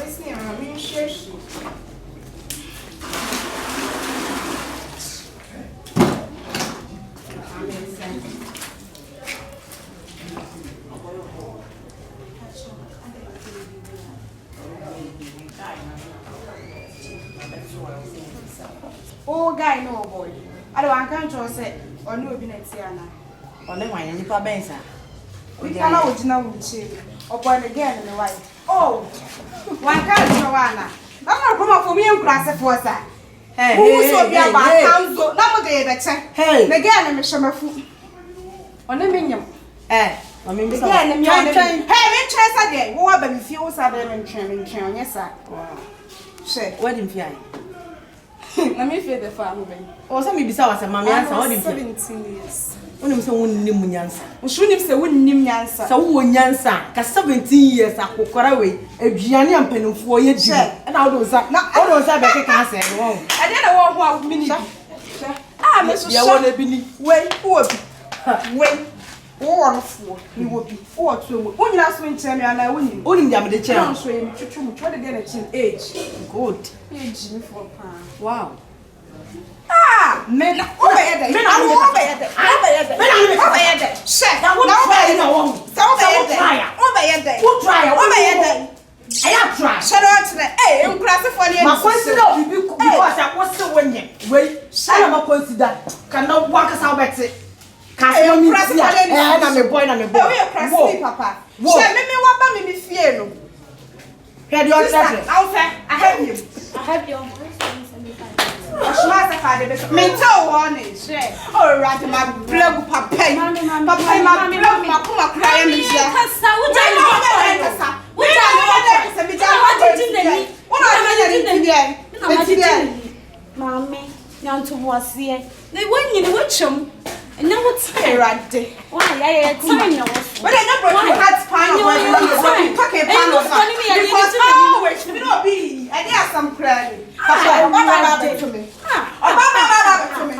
see, I'm sure. Oh, guy, no boy. I don't want to say, or no, be next year. Only one, and you put Benson. We cannot original with you, or born again in the white. Oh, one can't know Anna. I'm not come for me and class for that. Hey, who's so be about council? Number day that hey, again, I'm a summer food. On the minion. Eh, I mean, again, I'm your train. Hey, interest again. Who are the few Southern training? Yes, sir. Say, wedding fee. Let me feed the family. Or some besides a mammy answer. What is 17 years? When you say one name Yansa, we shouldn't say one name Yansa. So one Yansa, 17 years I could cut away a Gianni and Penny for your chair. And all those are not all those are better cancer. I didn't want 1 minute. Ah, Mr. Yawana Billy, wait, wait, or 4, you will be 4 2. When you ask me, tell me, and I win. Only the chair, I'm showing you to try to get a age. Good. Age for wow. Ah, men over there. Men over there. Over there. Shit. Now what try now? Over there. Who try? Over there. I have tried. Shut up today. Hey, I'm classifying you. My question because I was so winning. Wait, shut up, consider. Cannot work us out better. Can't you classify? I'm a boy, I'm a boy. Oh, classify, Papa. Shut me, what me fear. Head your sister. I have you. I have your mental warning. Oh, right, my blood, Papa. My blood, my poor crying. Mammy, young to was here. They went in the witchum. And now what's here right there? Why, I time. But I never had pan of pocket pan of because always you know be. I dare some credit. Papa, to me. Papa, to me.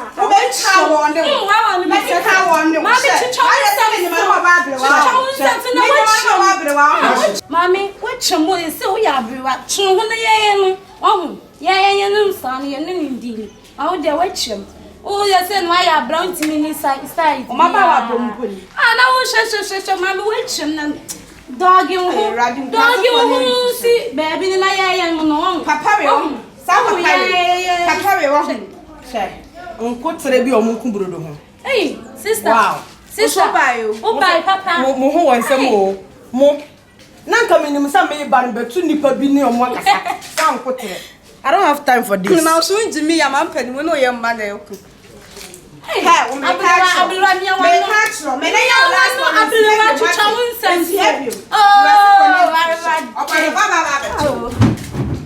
Mommy, what chum is so yabby, chum when the oh, yeah, son, indeed. I would watch him. Oh, yes, and why are brown to me inside? My papa, and I will mammy watch him and dog you see, baby, and I am on Papa. Papa, say, Uncle Trebi or Mukumbro. Hey, sister, wow, sister, oh, by Papa, Moho and some more. None coming in some may but 2 nipper be near one. I don't have time for this. Now, soon to me, I'm unpenny when I am mother. Hey, I'll be running away.